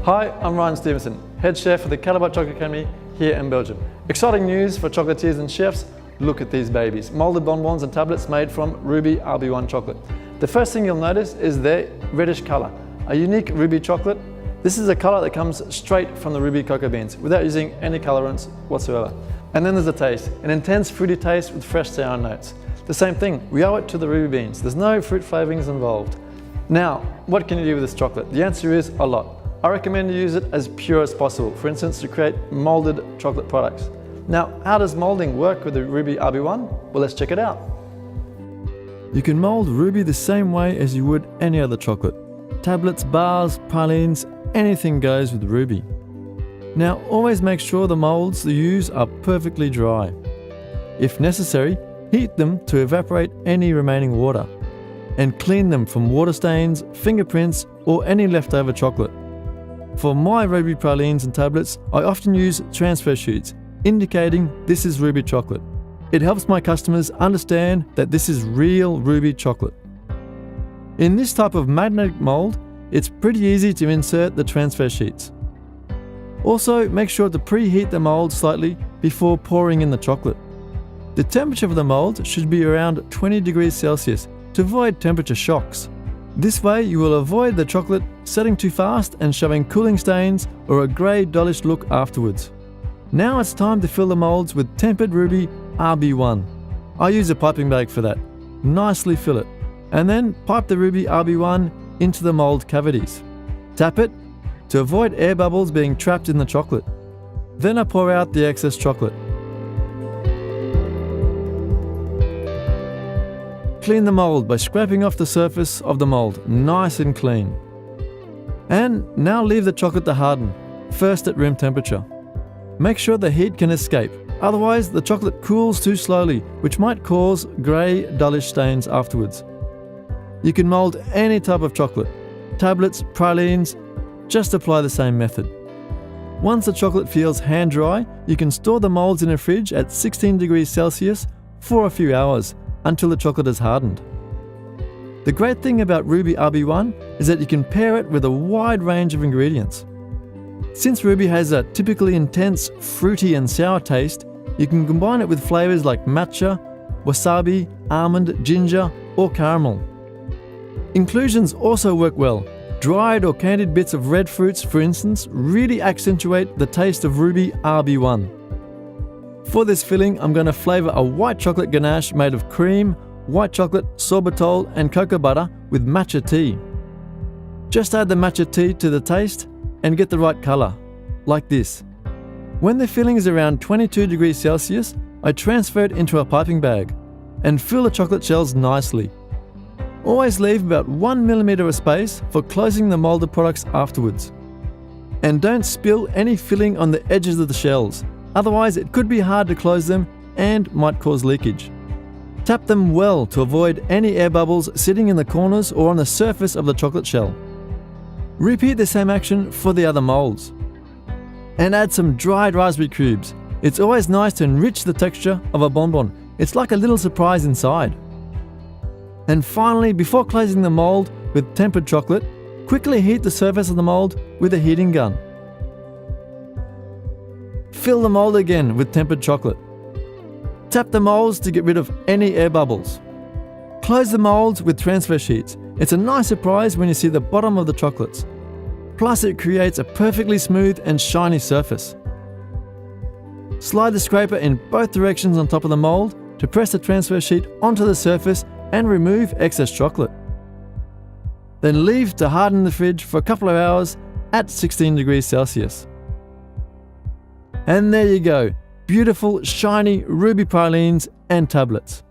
Hi, I'm Ryan Stevenson, head chef for the Calibre Chocolate Academy here in Belgium. Exciting news for chocolatiers and chefs. Look at these babies, moulded bonbons and tablets made from Ruby RB1 chocolate. The first thing you'll notice is their reddish color, a unique ruby chocolate. This is a color that comes straight from the ruby cocoa beans without using any colorants whatsoever. And then there's the taste, an intense fruity taste with fresh sour notes. The same thing, we owe it to the ruby beans. There's no fruit flavorings involved. Now, what can you do with this chocolate? The answer is a lot. I recommend you use it as pure as possible, for instance, to create molded chocolate products. Now, how does molding work with the Ruby RB1? Well, let's check it out. You can mold ruby the same way as you would any other chocolate. Tablets, bars, pralines, anything goes with ruby. Now, always make sure the molds you use are perfectly dry. If necessary, heat them to evaporate any remaining water, and clean them from water stains, fingerprints, or any leftover chocolate. For my ruby pralines and tablets, I often use transfer sheets, indicating this is ruby chocolate. It helps my customers understand that this is real ruby chocolate. In this type of magnetic mold, it's pretty easy to insert the transfer sheets. Also, make sure to preheat the mold slightly before pouring in the chocolate. The temperature of the mold should be around 20 degrees Celsius to avoid temperature shocks. This way you will avoid the chocolate setting too fast and showing cooling stains or a grey dullish look afterwards. Now it's time to fill the molds with tempered ruby RB1. I use a piping bag for that. Nicely fill it, and then pipe the ruby RB1 into the mold cavities. Tap it to avoid air bubbles being trapped in the chocolate. Then I pour out the excess chocolate. Clean the mold by scraping off the surface of the mold, nice and clean. And now leave the chocolate to harden, first at room temperature. Make sure the heat can escape, otherwise the chocolate cools too slowly, which might cause grey, dullish stains afterwards. You can mold any type of chocolate, tablets, pralines, just apply the same method. Once the chocolate feels hand dry, you can store the molds in a fridge at 16 degrees Celsius for a few hours, until the chocolate is hardened. The great thing about Ruby RB1 is that you can pair it with a wide range of ingredients. Since ruby has a typically intense, fruity and sour taste, you can combine it with flavors like matcha, wasabi, almond, ginger, or caramel. Inclusions also work well. Dried or candied bits of red fruits, for instance, really accentuate the taste of Ruby RB1. For this filling, I'm going to flavor a white chocolate ganache made of cream, white chocolate, sorbitol, and cocoa butter with matcha tea. Just add the matcha tea to the taste and get the right color, like this. When the filling is around 22 degrees Celsius, I transfer it into a piping bag and fill the chocolate shells nicely. Always leave about 1 millimeter of space for closing the molded products afterwards. And don't spill any filling on the edges of the shells. Otherwise, it could be hard to close them and might cause leakage. Tap them well to avoid any air bubbles sitting in the corners or on the surface of the chocolate shell. Repeat the same action for the other molds. And add some dried raspberry cubes. It's always nice to enrich the texture of a bonbon. It's like a little surprise inside. And finally, before closing the mold with tempered chocolate, quickly heat the surface of the mold with a heating gun. Fill the mold again with tempered chocolate. Tap the molds to get rid of any air bubbles. Close the molds with transfer sheets. It's a nice surprise when you see the bottom of the chocolates. Plus, it creates a perfectly smooth and shiny surface. Slide the scraper in both directions on top of the mold to press the transfer sheet onto the surface and remove excess chocolate. Then leave to harden in the fridge for a couple of hours at 16 degrees Celsius. And there you go, beautiful, shiny ruby pralines and tablets.